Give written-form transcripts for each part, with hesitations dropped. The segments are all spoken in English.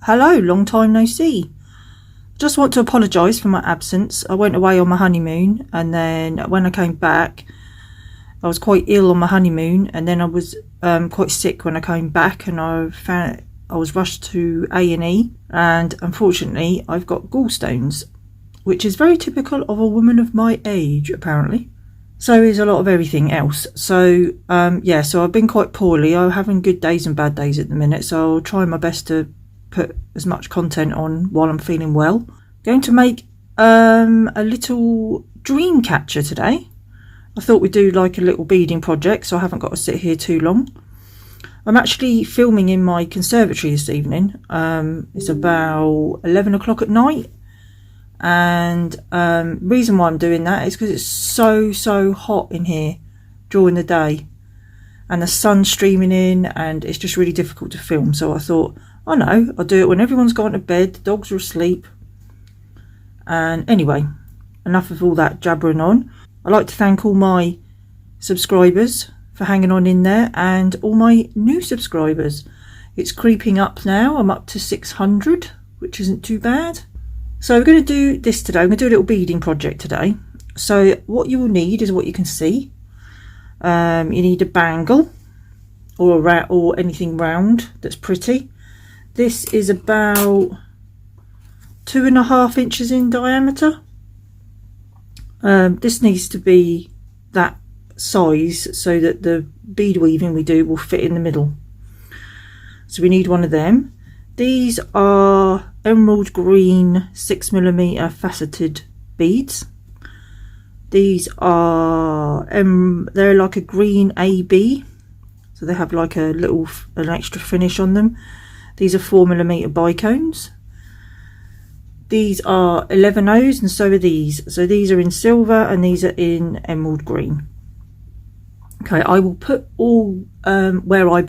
Hello, long time no see. Just want to apologise for my absence. I went away on my honeymoon, and then when I came back I was quite ill on my honeymoon, and then I was quite sick when I came back, and I was rushed to A&E, and unfortunately I've got gallstones, which is very typical of a woman of my age apparently. So is a lot of everything else. So so I've been quite poorly. I'm having good days and bad days at the minute, so I'll try my best to put as much content on while I'm feeling well. Going to make a little Dreamcatcher today. I thought we'd do like a little beading project, so I haven't got to sit here too long. I'm actually filming in my conservatory this evening. It's about 11 o'clock at night, and reason why I'm doing that is because it's so hot in here during the day, and the sun's streaming in, and it's just really difficult to film. So I thought, oh no, I'll do it when everyone's gone to bed, the dogs are asleep. And anyway, enough of all that jabbering on. I'd like to thank all my subscribers for hanging on in there, and all my new subscribers. It's creeping up now. I'm up to 600, which isn't too bad. So we're going to do this today. I'm going to do a little beading project today. So what you will need is what you can see. You need a bangle or anything round that's pretty. This is about 2.5 inches in diameter. This needs to be that size so that the bead weaving we do will fit in the middle. So we need one of them. These are emerald green 6mm faceted beads. These are they're like a green AB, so they have like an extra finish on them. These are 4mm bicones. These are 11Os, and so are these. So these are in silver and these are in emerald green. Okay, I will put all where I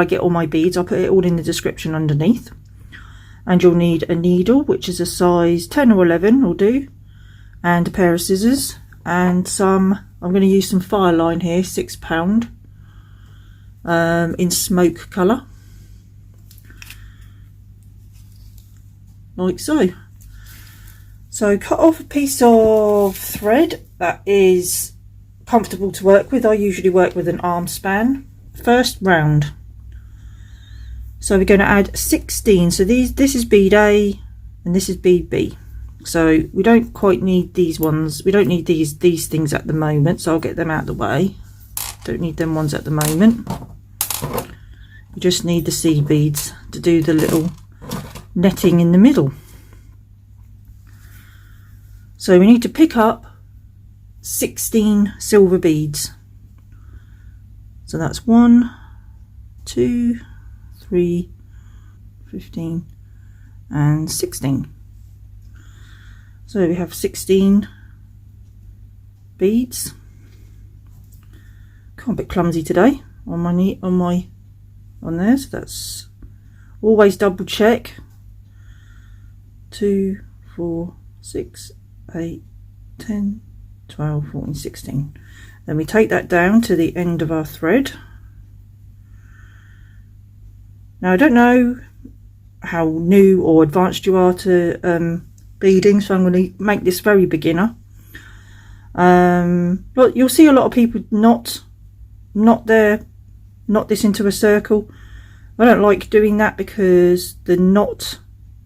get all my beads. I'll put it all in the description underneath. And you'll need a needle, which is a size 10 or 11 will do, and a pair of scissors, and I'm going to use some fireline here, £6, in smoke colour. Like so. So cut off a piece of thread that is comfortable to work with. I usually work with an arm span. First round. So we're going to add 16. So this is bead A and this is bead B. So we don't quite need these ones. We don't need these things at the moment. So I'll get them out of the way. Don't need them ones at the moment. You just need the seed beads to do the little netting in the middle. So we need to pick up 16 silver beads. So that's 1, 2, 3, 15 and 16. So we have 16 beads. I'm a bit clumsy today on there, so that's always double check. 2, 4, 6, 8, 10, 12, 14, 16. Then we take that down to the end of our thread. Now I don't know how new or advanced you are to beading, so I'm going to make this very beginner. But you'll see a lot of people knot this into a circle. I don't like doing that because the knot,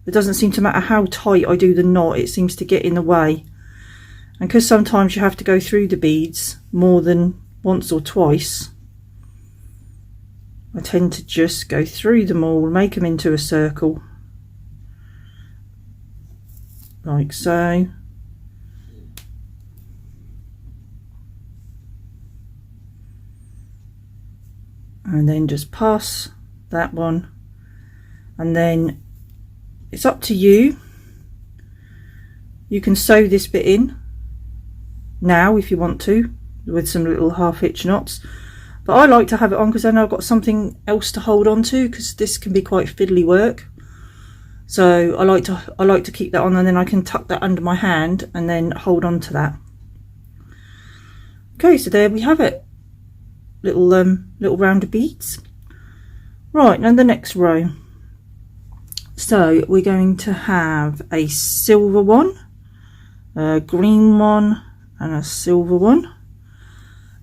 it doesn't seem to matter how tight I do the knot, it seems to get in the way. And because sometimes you have to go through the beads more than once or twice, I tend to just go through them all, make them into a circle, like so. And then just pass that one, and then it's up to you. You can sew this bit in now if you want to, with some little half hitch knots, but I like to have it on because then I've got something else to hold on to, because this can be quite fiddly work. So I like to keep that on, and then I can tuck that under my hand and then hold on to that. Okay, so there we have it. Little round of beads. Right, now the next row. so we're going to have a silver one, a green one, and a silver one,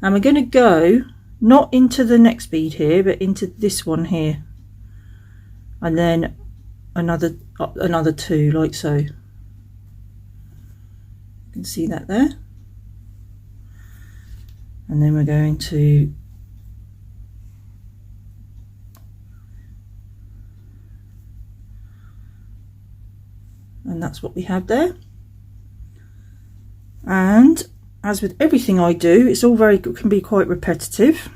and we're going to go not into the next bead here, but into this one here, and then another two, like so. You can see that there. And then we're going to and that's what we have there. And as with everything I do, it's all can be quite repetitive.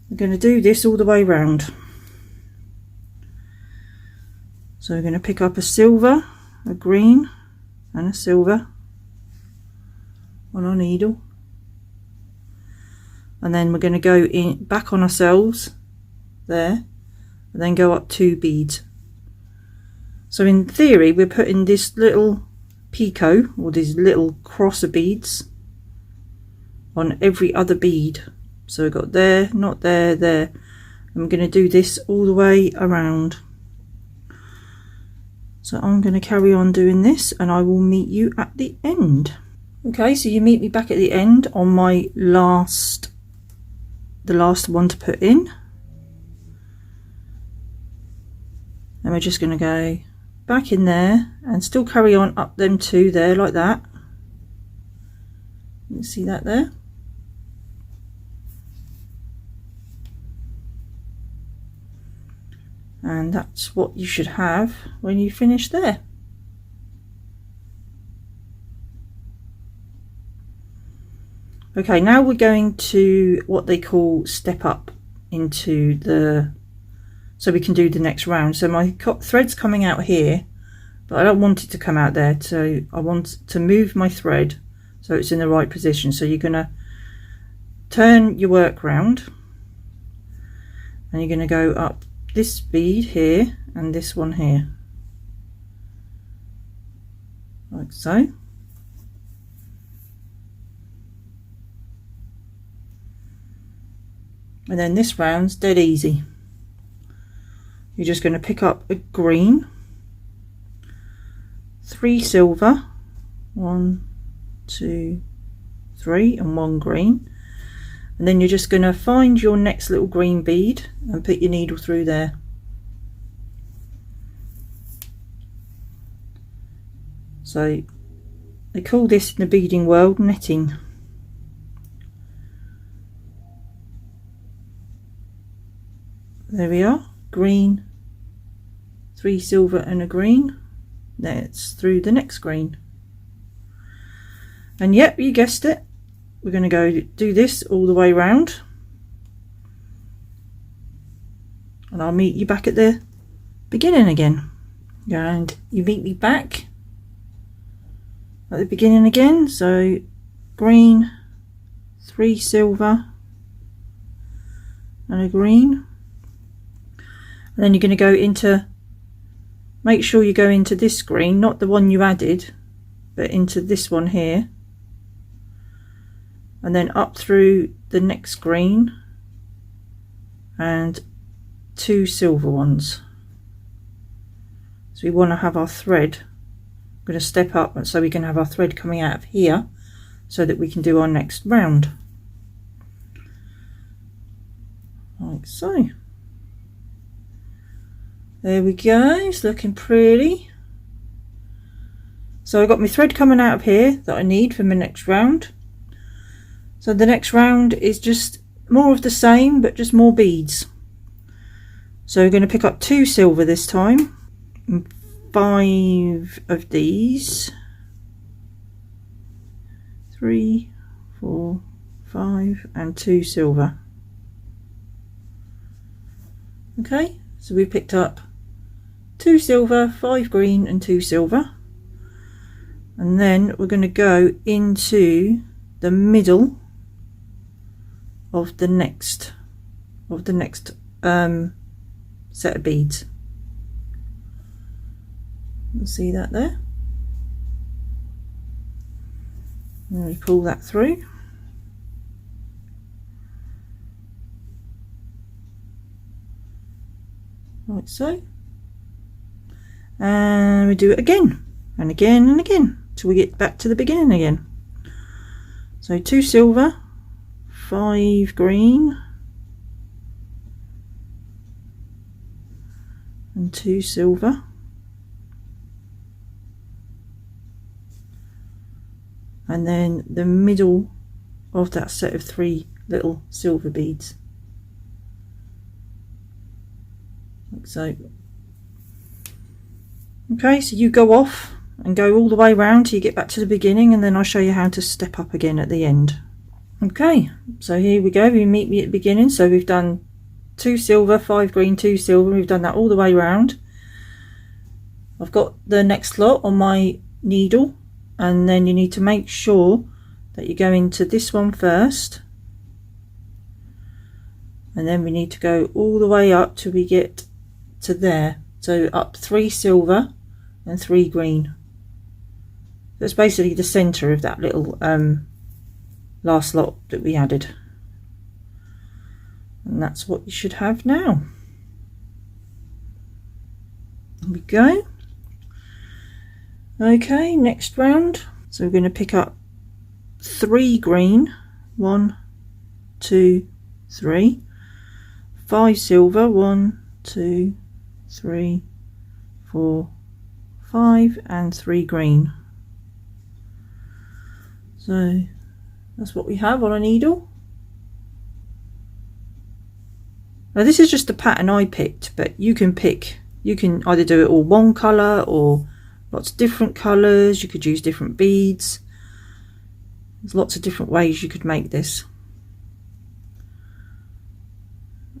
We're going to do this all the way around. So we're going to pick up a silver, a green, and a silver on our needle, and then we're going to go in back on ourselves there, and then go up 2 beads. So in theory we're putting this little picot, or these little crosser beads, on every other bead. So we've got there, not there, there, and we're going to do this all the way around. So I'm going to carry on doing this, and I will meet you at the end. Okay, so you meet me back at the end on my the last one to put in. And we're just going to go back in there and still carry on up them 2 there, like that. You can see that there. And that's what you should have when you finish there. Okay, now we're going to what they call step up into the, so we can do the next round. So my thread's coming out here, but I don't want it to come out there, so I want to move my thread so it's in the right position. So you're going to turn your work round, and you're going to go up this bead here and this one here, like so. And then this round's dead easy. You're just going to pick up a green, 3 silver, 1, 2, 3, and 1 green, and then you're just going to find your next little green bead and put your needle through there. So they call this in the beading world netting. There we are, green, 3 silver and a green. That's through the next green. And yep, you guessed it, we're going to go do this all the way around, and I'll meet you back at the beginning again. And you meet me back at the beginning again. So green, 3 silver and a green, and then you're going to go into, make sure you go into this green, not the one you added, but into this one here, and then up through the next green and 2 silver ones. So we want to have our thread, I'm going to step up so we can have our thread coming out of here so that we can do our next round, like so. There we go, it's looking pretty. So I've got my thread coming out of here that I need for my next round. So the next round is just more of the same, but just more beads. So we're going to pick up 2 silver this time, and 5 of these, 3, 4, 5, and 2 silver. Okay, so we picked up 2 silver, 5 green, and 2 silver, and then we're going to go into the middle of the next set of beads. You'll see that there. And we pull that through. Like so. and we do it again and again and again till we get back to the beginning again. So 2 silver, 5 green, and 2 silver, and then the middle of that set of 3 little silver beads, like so. Okay, so you go off and go all the way around till you get back to the beginning, and then I'll show you how to step up again at the end. Okay, so here we go, we meet me at the beginning. So we've done 2 silver, 5 green, 2 silver, we've done that all the way around. I've got the next lot on my needle, and then you need to make sure that you go into this one first, and then we need to go all the way up till we get to there. So up 3 silver and 3 green. That's basically the center of that little last lot that we added, and that's what you should have now. There we go. Okay, next round. So we're going to pick up 3 green, 1, 2, 3, 5 silver, 1, 2, 3, 4, 5, and 3 green. So that's what we have on a needle. Now this is just a pattern I picked, but you can either do it all one colour or lots of different colours. You could use different beads. There's lots of different ways you could make this.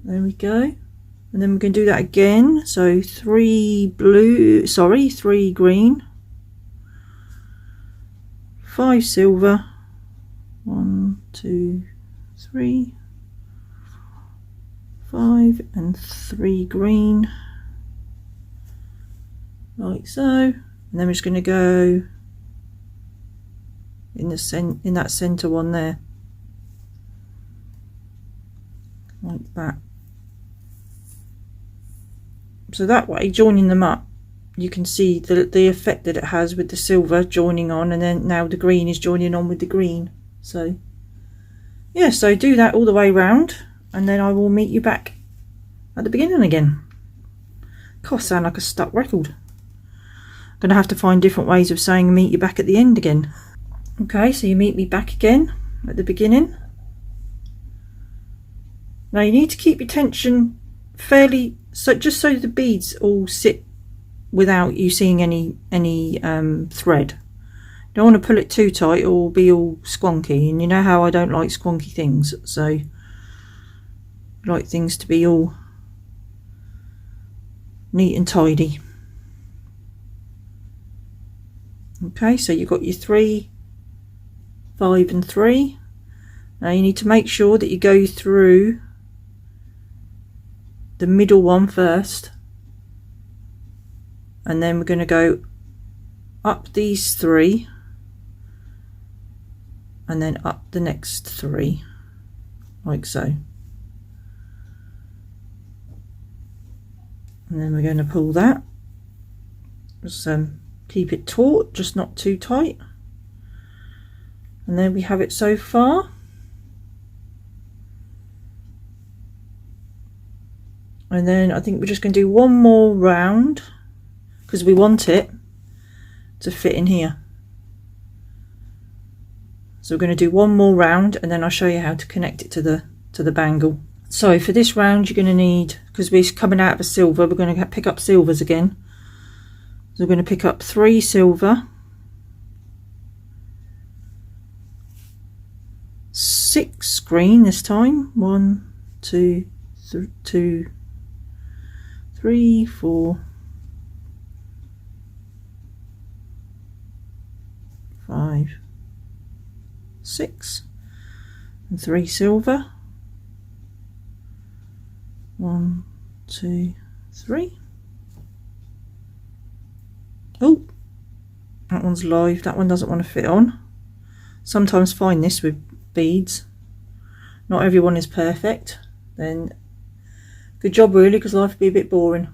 There we go. And then we can do that again. So 3 green, 5 silver, 1, 2, 3, 5, and 3 green, like so. And then we're just going to go in that center one there, like that. So that way, joining them up, you can see the effect that it has with the silver joining on, and then now the green is joining on with the green. So yeah, so do that all the way around, and then I will meet you back at the beginning again. God, I sound like a stuck record. I'm going to have to find different ways of saying meet you back at the end again. Okay, so you meet me back again at the beginning. Now you need to keep your tension fairly, just so the beads all sit without you seeing any thread. Don't want to pull it too tight or be all squonky, and you know how I don't like squonky things, so I like things to be all neat and tidy. Okay, so you've got your 3, 5 and 3. Now you need to make sure that you go through the middle one first, and then we're going to go up these 3 and then up the next 3, like so. And then we're going to pull that. Just keep it taut, just not too tight. And then we have it so far. And then I think we're just going to do one more round because we want it to fit in here. So we're going to do one more round, and then I'll show you how to connect it to the bangle. So for this round, you're going to need, because we're coming out of a silver, we're going to pick up silvers again. So we're going to pick up 3 silver, 6 green this time. 1, 2, 3, 4, 5, 6, and 3 silver. 1, 2, 3. Oh, that one's live. That one doesn't want to fit on. Sometimes find this with beads. Not everyone is perfect. Then good job really, because life would be a bit boring.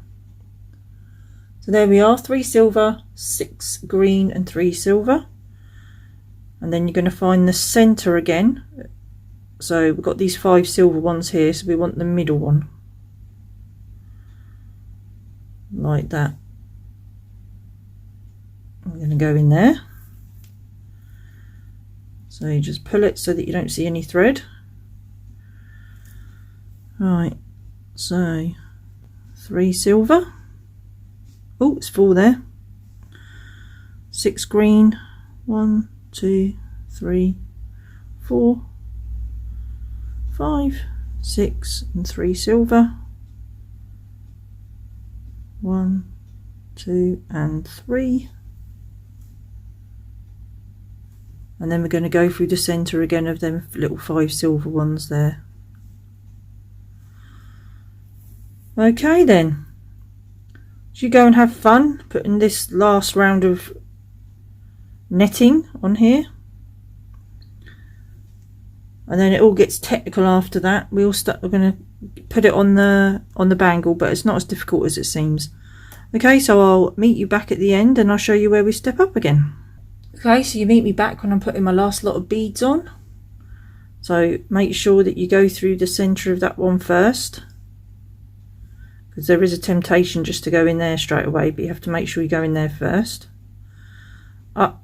So there we are, 3 silver, 6 green and 3 silver. And then you're going to find the center again. So we've got these 5 silver ones here, so we want the middle one. Like that. I'm going to go in there. So you just pull it so that you don't see any thread. Right, so 3 silver. Oh, it's 4 there. 6 green. 1, 2, 3, 4, 5, 6 and 3 silver. 1, 2 and 3. And then we're going to go through the center again of them little 5 silver ones there. Okay then, so you go and have fun putting this last round of netting on here, and then it all gets technical after that. We're going to put it on the bangle, but it's not as difficult as it seems. Okay, so I'll meet you back at the end and I'll show you where we step up again. Okay, so you meet me back when I'm putting my last lot of beads on. So make sure that you go through the center of that one first, because there is a temptation just to go in there straight away, but you have to make sure you go in there first. Up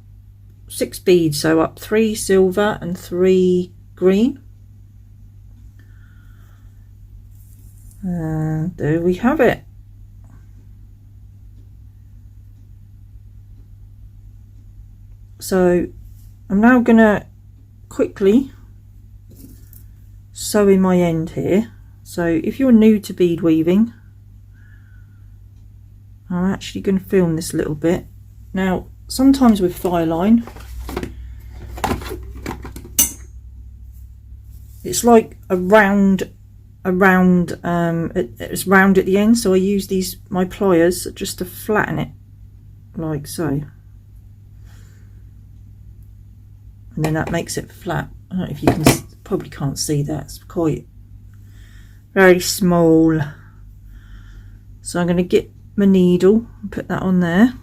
6 beads, so up 3 silver and 3 green. And there we have it. So I'm now going to quickly sew in my end here. So if you're new to bead weaving, I'm actually going to film this a little bit. Now sometimes with fireline, it's like it's round at the end, so I use my pliers just to flatten it like so, and then that makes it flat. I don't know if you can, probably can't see that, it's quite very small. So I'm going to get my needle and put that on there,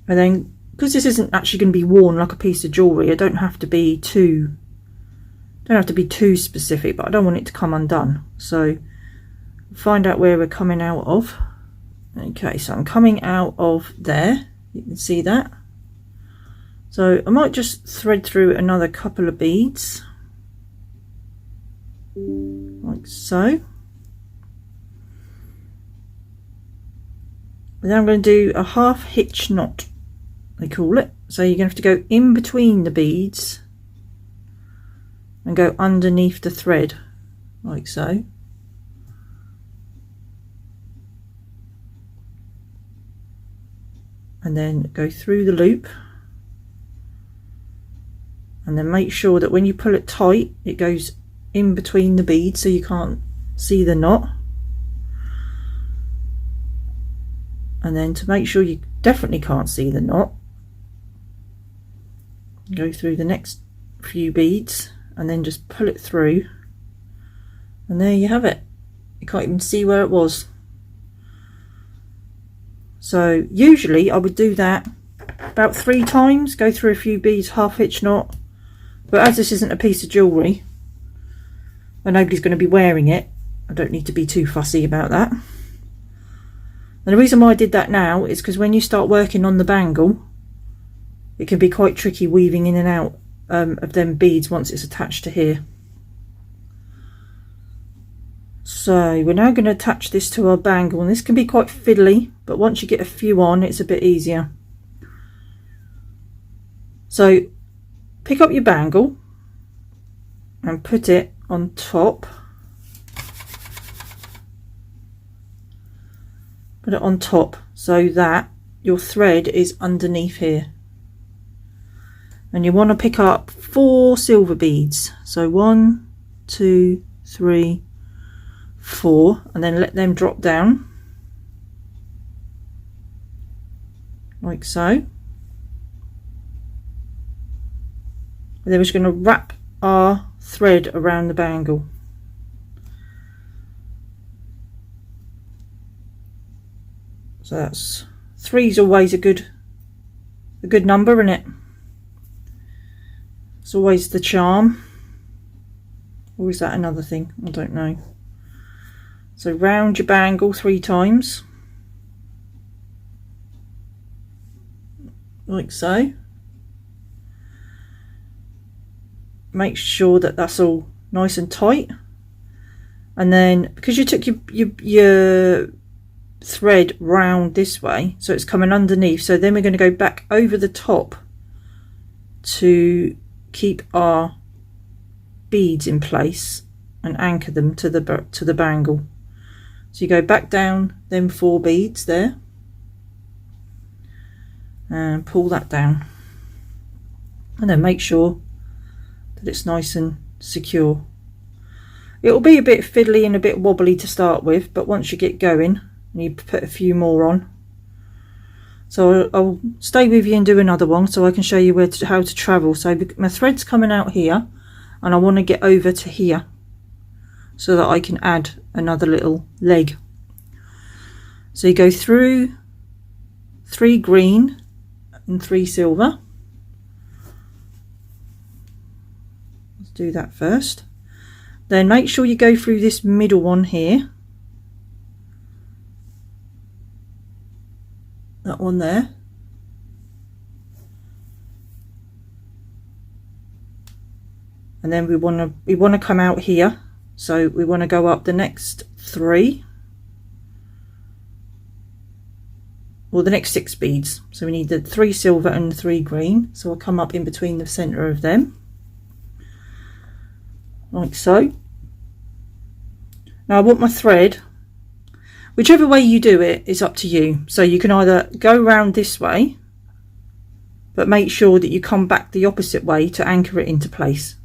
and then because this isn't actually going to be worn like a piece of jewellery, I don't have to be too specific, but I don't want it to come undone. So find out where we're coming out of. Okay, so I'm coming out of there, you can see that. So I might just thread through another couple of beads like so, and then I'm going to do a half hitch knot, they call it. So you're going to have to go in between the beads and go underneath the thread like so. And then go through the loop, and then make sure that when you pull it tight it goes in between the beads so you can't see the knot. And then to make sure you definitely can't see the knot, go through the next few beads and then just pull it through, and there you have it. You can't even see where it was. So usually I would do that about 3 times, go through a few beads, half hitch knot, but as this isn't a piece of jewellery and nobody's going to be wearing it, I don't need to be too fussy about that. And the reason why I did that now is because when you start working on the bangle, it can be quite tricky weaving in and out of them beads once it's attached to here. So we're now going to attach this to our bangle, and this can be quite fiddly, but once you get a few on it's a bit easier. So pick up your bangle and put it on top. Put it on top so that your thread is underneath here. And you want to pick up 4 silver beads. So 1, 2, 3, 4, and then let them drop down like so. And then we're just going to wrap our thread around the bangle. So that's 3's always a good number, isn't it? It's always the charm. Or is that another thing? I don't know. So round your bangle 3 times. Like so. Make sure that that's all nice and tight. And then, because you took your thread round this way, so it's coming underneath, so then we're going to go back over the top to keep our beads in place and anchor them to the bangle. So you go back down them 4 beads there and pull that down, and then make sure that it's nice and secure. It'll be a bit fiddly and a bit wobbly to start with, but once you get going, and you put a few more on. So I'll stay with you and do another one so I can show you how to travel. So my thread's coming out here and I want to get over to here so that I can add another little leg. So you go through 3 green and 3 silver. Let's do that first. Then make sure you go through this middle one here. That one there. And then we want to come out here. So we want to go up the next 3. Or the next 6 beads. So we need the 3 silver and 3 green. So I'll come up in between the center of them. Like so. Now I want my thread, whichever way you do it is up to you. So you can either go round this way, but make sure that you come back the opposite way to anchor it into place.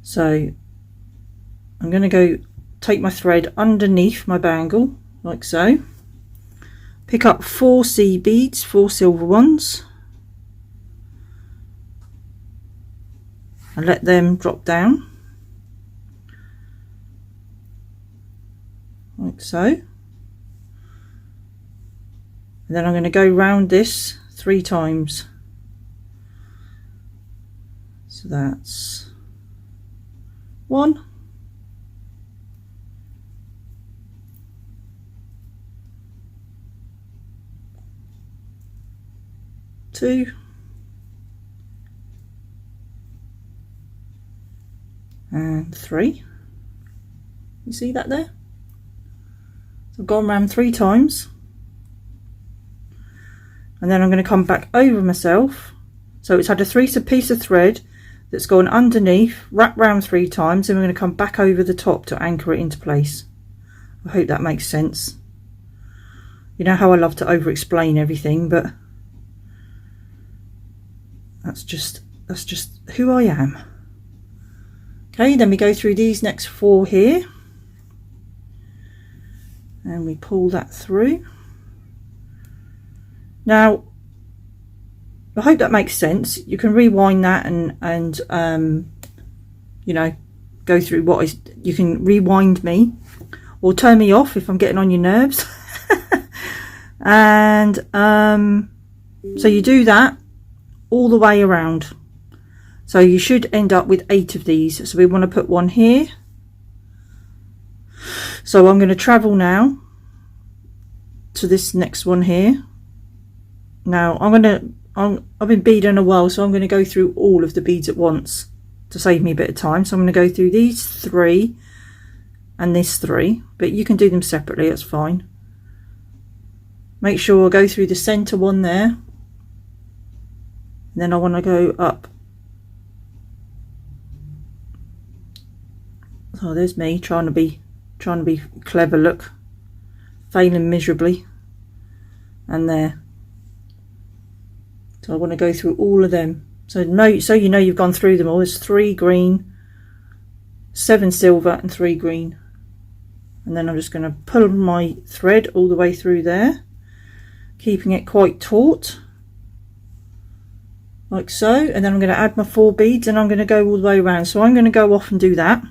So I'm going to go take my thread underneath my bangle, like so. Pick up 4 C beads, 4 silver ones, and let them drop down. Like so. And then I'm going to go round this 3 times. So that's 1, 2, and 3. You see that there? So I've gone around 3 times, and then I'm going to come back over myself. So it's had a 3 piece of thread that's gone underneath, wrap round 3 times, and we're going to come back over the top to anchor it into place. I hope that makes sense. You know how I love to over explain everything, but that's just who I am. Okay, then we go through these next 4 here. And we pull that through. Now, I hope that makes sense. You can rewind that and you know, go through what is. You can rewind me, or turn me off if I'm getting on your nerves. And so you do that all the way around. So you should end up with 8 of these. So we want to put one here. So I'm going to travel now to this next one here. Now I've been beading a while, so I'm going to go through all of the beads at once to save me a bit of time. So I'm going to go through these 3 and this 3, but you can do them separately, it's fine. Make sure I go through the center one there, and then I want to go up. Oh, there's me trying to be clever, look, failing miserably. And there. So I want to go through all of them. So you know you've gone through them all. There's 3 green, 7 silver and 3 green. And then I'm just going to pull my thread all the way through there, keeping it quite taut, like so. And then I'm going to add my 4 beads, and I'm going to go all the way around. So I'm going to go off and do that.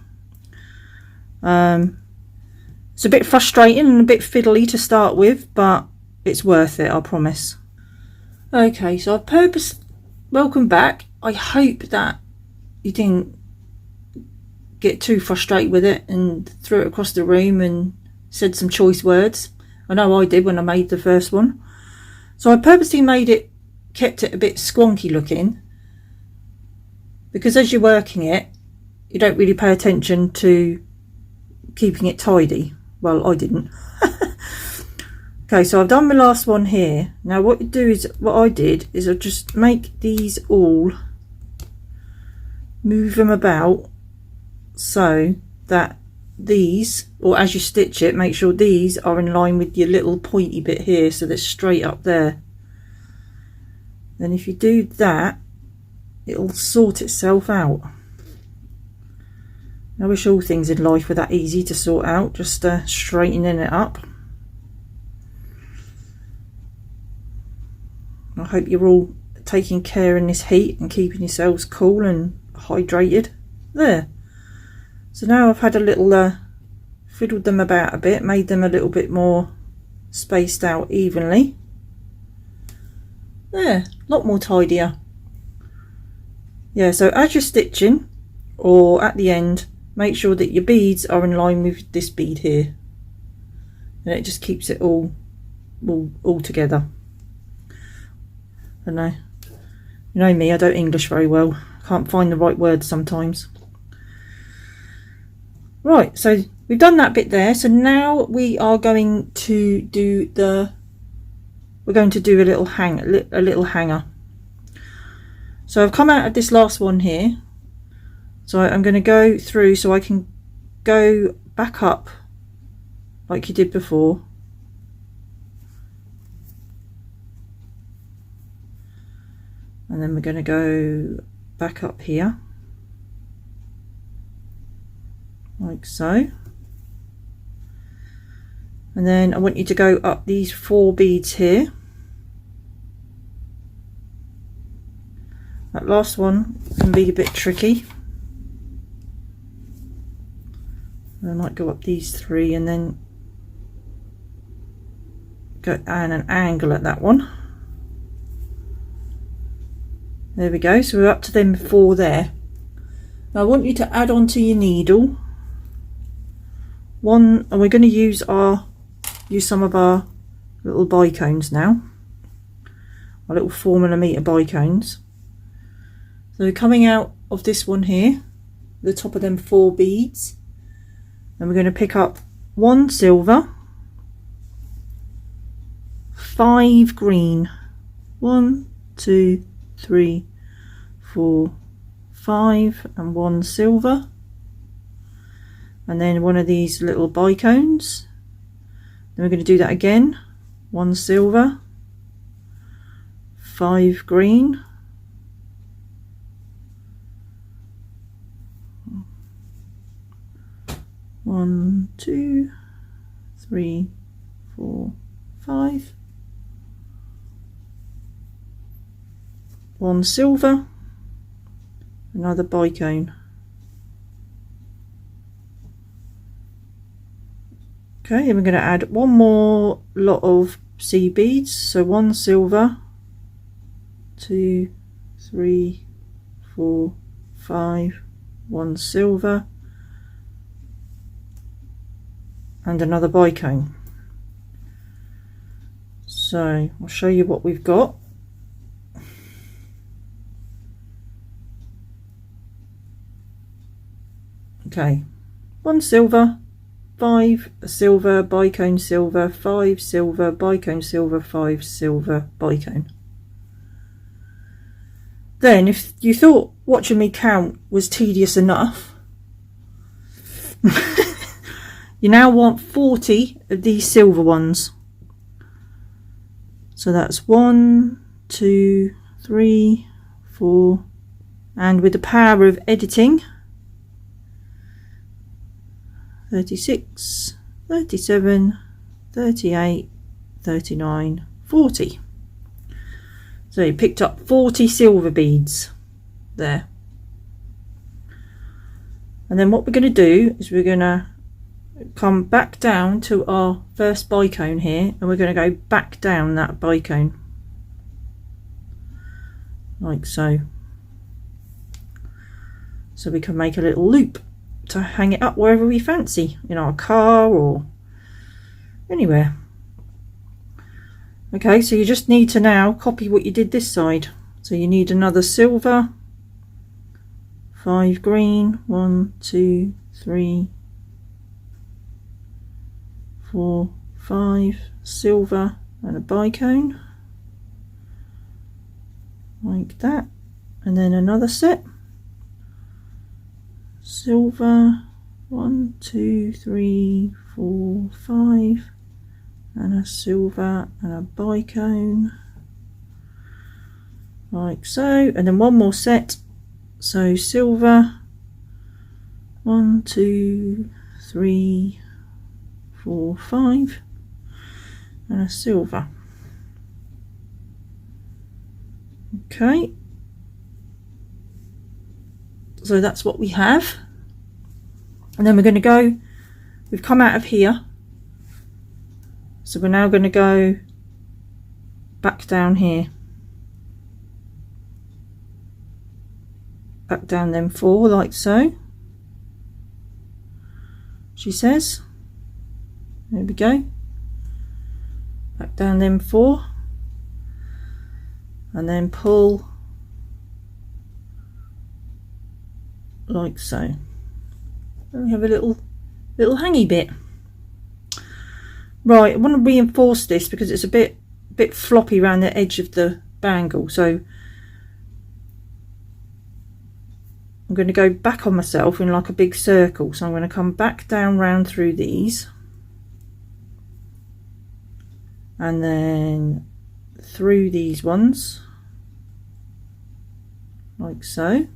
It's a bit frustrating and a bit fiddly to start with, but it's worth it, I promise. Okay, so welcome back. I hope that you didn't get too frustrated with it and threw it across the room and said some choice words. I know I did when I made the first one. So I purposely kept it a bit squonky looking, because as you're working it, you don't really pay attention to keeping it tidy. Well, I didn't. Okay, so I've done my last one here. Now what I did is I just make these all, move them about so that these, or as you stitch it, make sure these are in line with your little pointy bit here, so they're straight up there. Then if you do that, it'll sort itself out. I wish all things in life were that easy to sort out, just straightening it up. I hope you're all taking care in this heat and keeping yourselves cool and hydrated. There. So now I've had a little fiddled them about a bit, made them a little bit more spaced out evenly. There, a lot more tidier. Yeah, so as you're stitching, or at the end, make sure that your beads are in line with this bead here. And it just keeps it all together. I don't know. You know me, I don't English very well. Can't find the right words sometimes. Right, so we've done that bit there. So now we are going to do a little hanger. So I've come out of this last one here. So I'm going to go through so I can go back up like you did before. And then we're going to go back up here, like so. And then I want you to go up these 4 beads here. That last one can be a bit tricky. I might go up these 3 and then go and an angle at that one. There we go, so we're up to them 4 there. Now I want you to add onto your needle one, and we're going to use some of our little bicones now, our little 4mm bicones. So coming out of this one here, the top of them 4 beads, and we're going to pick up 1 silver, 5 green, 1, 2, 3, 4, 5, and 1 silver, and then one of these little bicones. Then we're going to do that again, 1 silver, 5 green, 1, 2, 3, 4, 5, 1 silver, another bicone. Okay, and we're going to add 1 more lot of seed beads, so 1 silver, 2, 3, 4, 5, 1 silver, and another bicone. So I'll show you what we've got. Okay, 1 silver, 5 silver, bicone silver, 5 silver, bicone silver, 5 silver, bicone. Then if you thought watching me count was tedious enough, you now want 40 of these silver ones. So that's 1, 2, 3, 4, and with the power of editing, 36, 37, 38, 39, 40. So you picked up 40 silver beads there. And then what we're going to do is we're going to come back down to our first bicone here, and we're going to go back down that bicone like so. So we can make a little loop to hang it up wherever we fancy, in our car or anywhere. Okay, so you just need to now copy what you did this side. So you need another silver, 5 green, 1, 2, 3, 4, 5 silver and a bicone like that, and then another set, silver, 1, 2, 3, 4, 5 and a silver and a bicone like so, and then one more set. So silver, 1, 2, 3, 4, 5 and a silver. Okay, so that's what we have, and then we're going to go, we've come out of here, so we're now going to go back down here, back down them 4 like so, she says. There we go, back down them 4, and then pull like so. And we have a little hangy bit. Right, I want to reinforce this because it's a bit floppy around the edge of the bangle, so I'm going to go back on myself in like a big circle. So I'm going to come back down round through these, and then through these ones like so, and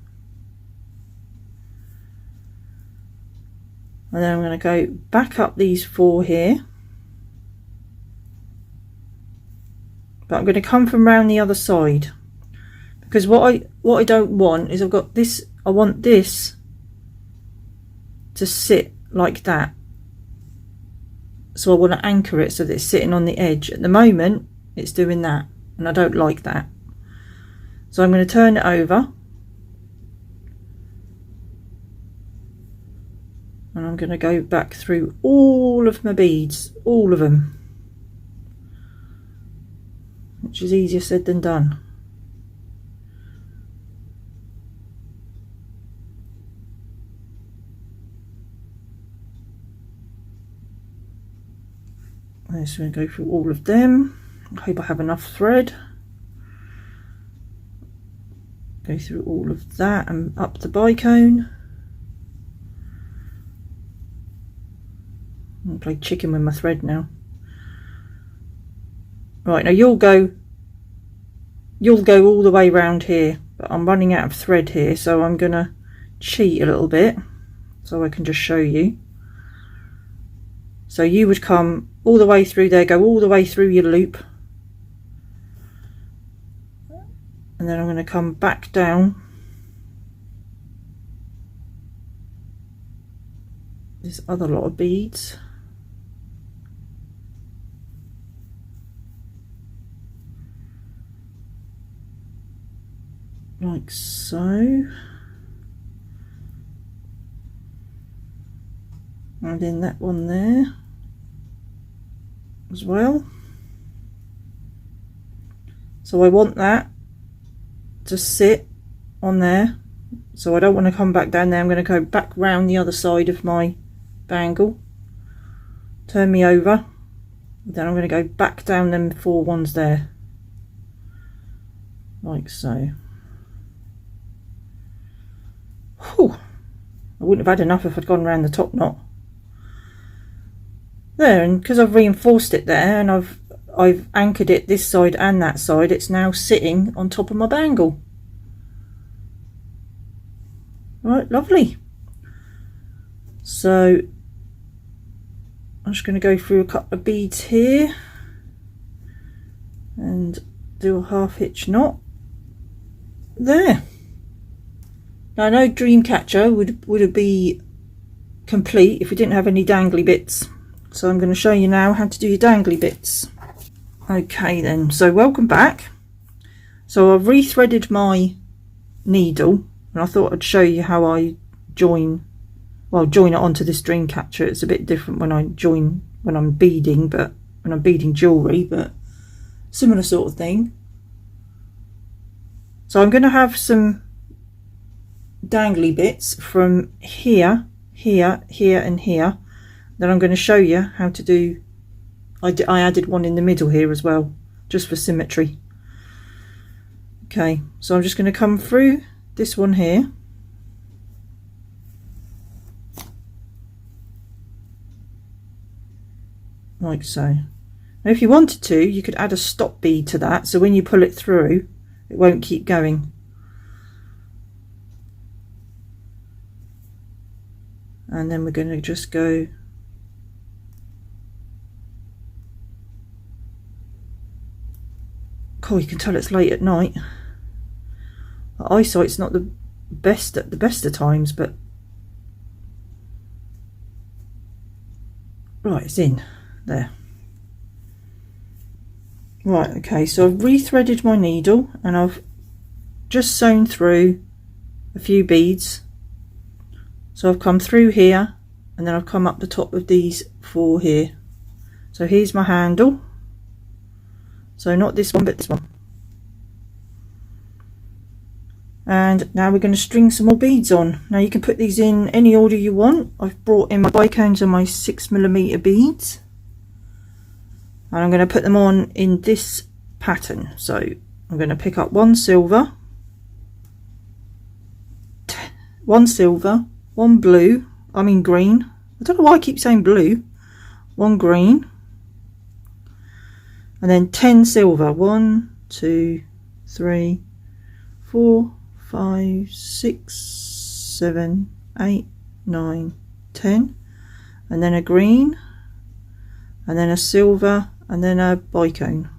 then I'm going to go back up these 4 here, but I'm going to come from round the other side, because what I don't want is, I've got this, I want this to sit like that, so I want to anchor it so that it's sitting on the edge. At the moment it's doing that, and I don't like that, so I'm going to turn it over, and I'm going to go back through all of my beads, all of them, which is easier said than done. So I'm going to go through all of them. I hope I have enough thread. Go through all of that and up the bicone. I'm going to play chicken with my thread now. Right, now you'll go all the way round here, but I'm running out of thread here, so I'm going to cheat a little bit so I can just show you. So you would come all the way through there, go all the way through your loop, and then I'm going to come back down this other lot of beads, like so, and then that one there as well. So I want that to sit on there, so I don't want to come back down there. I'm going to go back round the other side of my bangle, turn me over, then I'm going to go back down them 4 ones there like so. Whew. I wouldn't have had enough if I'd gone around the top knot there, and because I've reinforced it there and I've anchored it this side and that side, it's now sitting on top of my bangle. Right, lovely. So I'm just going to go through a couple of beads here and do a half hitch knot there. Now I know Dreamcatcher would be complete if we didn't have any dangly bits. So I'm going to show you now how to do your dangly bits. Okay then, so welcome back. So I've rethreaded my needle, and I thought I'd show you how I join it onto this Dreamcatcher. It's a bit different when I'm beading, but when I'm beading jewellery, but similar sort of thing. So I'm going to have some dangly bits from here, here, here and here. Then I'm going to show you how to do, I added one in the middle here as well, just for symmetry. Okay, so I'm just going to come through this one here. Like so. Now if you wanted to, you could add a stop bead to that, so when you pull it through, it won't keep going. And then we're going to just go cool. You can tell it's late at night. My eyesight's not the best at the best of times, but right, it's in there. Right, okay, so I've rethreaded my needle and I've just sewn through a few beads. So I've come through here and then I've come up the top of these four here. So here's my handle. So not this one, but this one. And now we're going to string some more beads on. Now you can put these in any order you want. I've brought in my bicones and my 6mm beads. And I'm going to put them on in this pattern. So I'm going to pick up one silver, one blue, I mean green. I don't know why I keep saying blue. One green. And then 10 silver. 1, 2, 3, 4, 5, 6, 7, 8, 9, 10. And then a green. And then a silver. And then a bicone.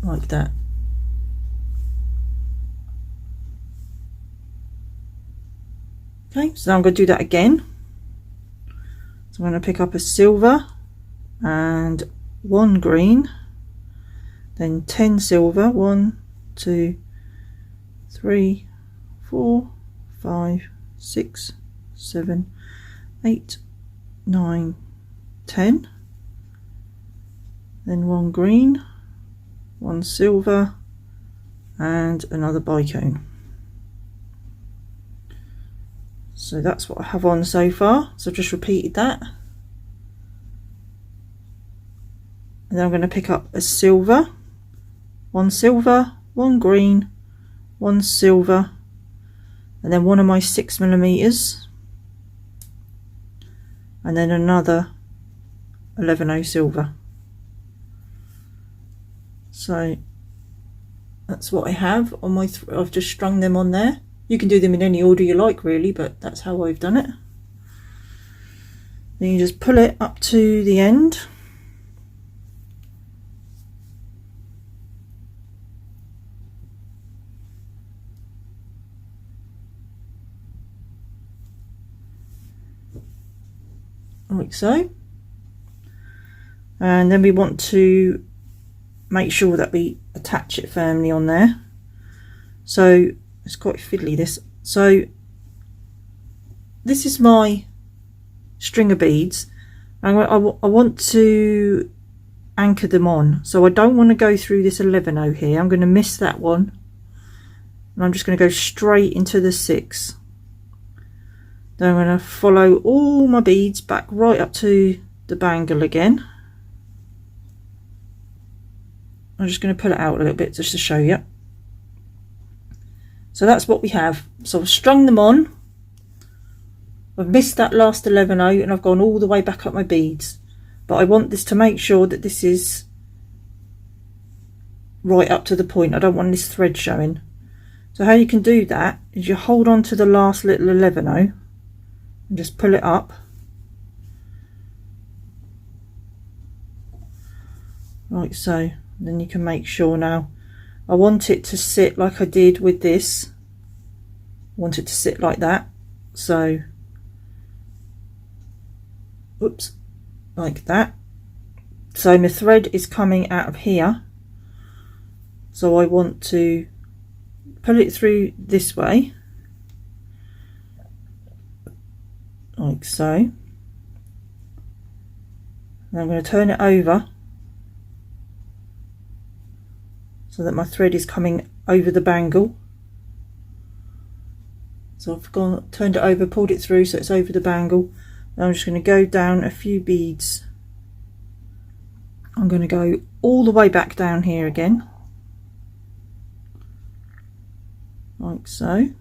Like that. Okay, so now I'm going to do that again. So I'm going to pick up a silver and one green, then 10 silver, 1, 2, 3, 4, 5, 6, 7, 8, 9, 10, then one green, one silver and another bicone. So that's what I have on so far. So I've just repeated that. And then I'm going to pick up a silver, one green, one silver, and then one of my 6mm, and then another 11/0 silver. So that's what I have on my, I've just strung them on there. You can do them in any order you like really, but that's how I've done it. Then you just pull it up to the end. Like so. And then we want to make sure that we attach it firmly on there. So it's quite fiddly this. So this is my string of beads. I want to anchor them on. So I don't want to go through this 11/0 here. I'm going to miss that one. And I'm just going to go straight into the 6. Then I'm going to follow all my beads back right up to the bangle again. I'm just going to pull it out a little bit just to show you. So that's what we have. So I've strung them on. I've missed that last 11/0 and I've gone all the way back up my beads. But I want this to make sure that this is right up to the point. I don't want this thread showing. So how you can do that is you hold on to the last little 11/0 and just pull it up. Like so. Then you can make sure now. I want it to sit like I did with this. I want it to sit like that. So oops, like that. So my thread is coming out of here, so I want to pull it through this way, like so. Now I'm going to turn it over so that my thread is coming over the bangle. So I've turned it over, pulled it through so it's over the bangle. Now I'm just going to go down a few beads. I'm going to go all the way back down here again, like so.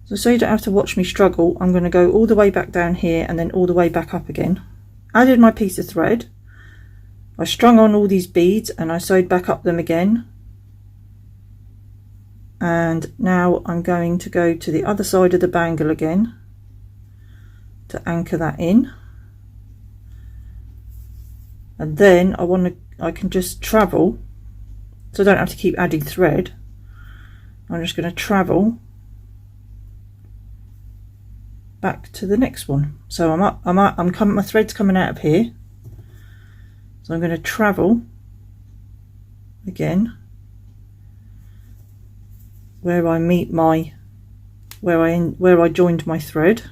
So you don't have to watch me struggle, I'm going to go all the way back down here and then all the way back up again. Added my piece of thread, I strung on all these beads and I sewed back up them again. And now I'm going to go to the other side of the bangle again to anchor that in. And then I can just travel, so I don't have to keep adding thread. I'm just going to travel back to the next one. So my thread's coming out of here, so I'm going to travel again where I meet my where I joined my thread.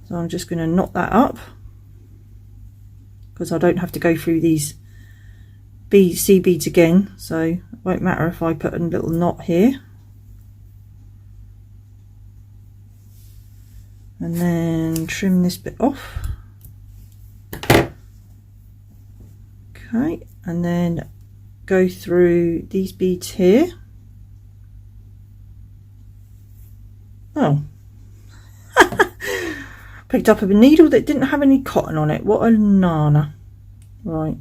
So I'm just going to knot that up, because I don't have to go through these C beads again, so it won't matter if I put a little knot here. And then trim this bit off. Okay, and then go through these beads here. Oh, picked up a needle that didn't have any cotton on it. What a nana. Right,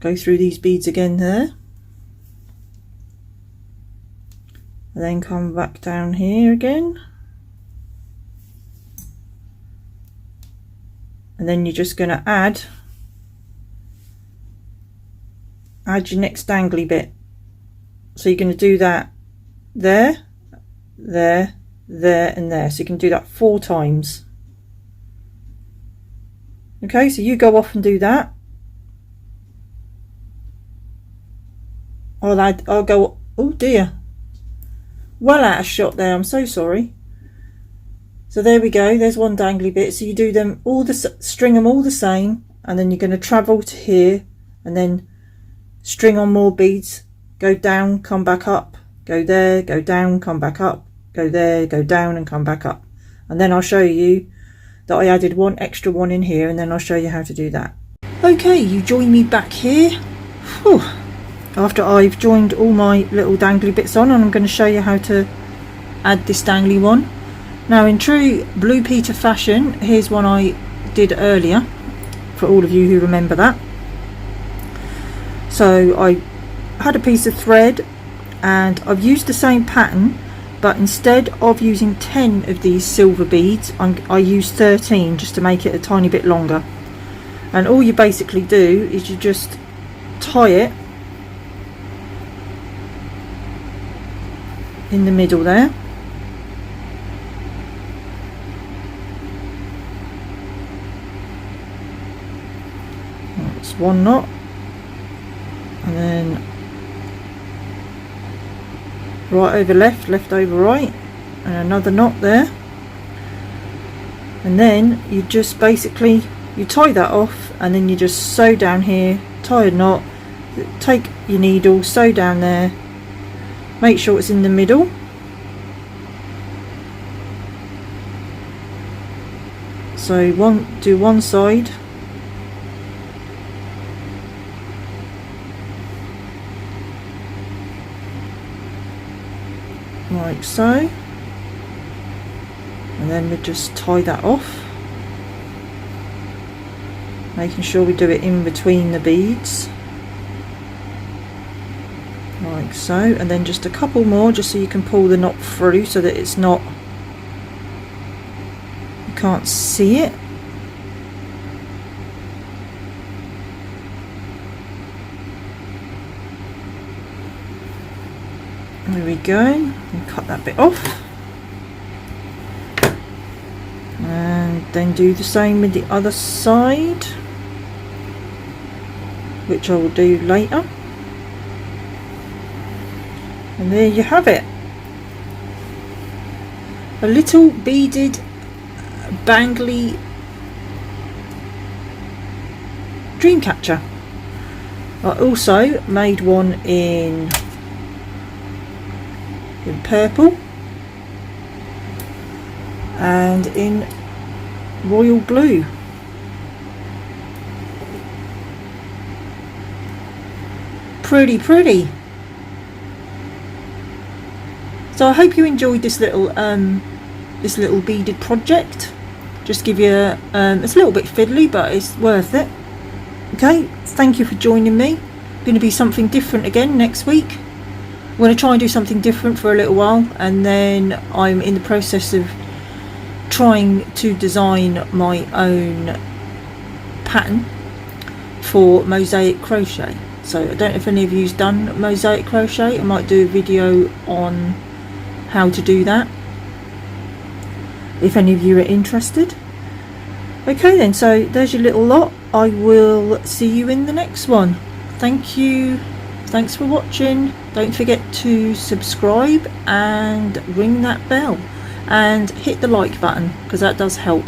go through these beads again there, and then come back down here again, and then you're just going to add your next dangly bit. So you're going to do that there, there, there and there, so you can do that 4 times. Okay, so you go off and do that. I'll go, oh dear, well out of shot there, I'm so sorry. So there we go, there's one dangly bit. So you do them all string them all the same, and then you're going to travel to here and then string on more beads, go down, come back up, go there, go down, come back up, go there, go down and come back up. And then I'll show you that I added one extra one in here, and then I'll show you how to do that. Okay, you join me back here. Whew. After I've joined all my little dangly bits on, and I'm going to show you how to add this dangly one. Now in true Blue Peter fashion, here's one I did earlier for all of you who remember that. So I had a piece of thread and I've used the same pattern, but instead of using 10 of these silver beads, I used 13 just to make it a tiny bit longer. And all you basically do is you just tie it in the middle there. That's one knot, and then right over left, left over right, and another knot there. And then you just basically you tie that off, and then you just sew down here, tie a knot, take your needle, sew down there, make sure it's in the middle. So do one side, like so, and then we just tie that off, making sure we do it in between the beads, like so, and then just a couple more just so you can pull the knot through so that it's not, you can't see it. There we go, and cut that bit off. and then do the same with the other side, which I will do later. And there you have it, a little beaded bangly Dreamcatcher. I also made one in purple and in royal blue. Pretty. So I hope you enjoyed this little beaded project. Just give you it's a little bit fiddly, but it's worth it. Okay, thank you for joining me. Going to be something different again next week. I'm going to try and do something different for a little while, and then I'm in the process of trying to design my own pattern for mosaic crochet. So I don't know if any of you's done mosaic crochet. I might do a video on how to do that if any of you are interested. Okay then, so there's your little lot. I will see you in the next one. Thank you, thanks for watching. Don't forget to subscribe and ring that bell and hit the like button, because that does help.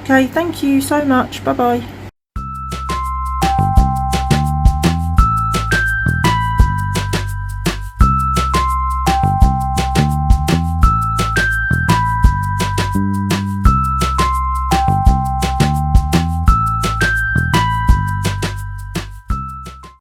Okay, thank you so much. Bye bye.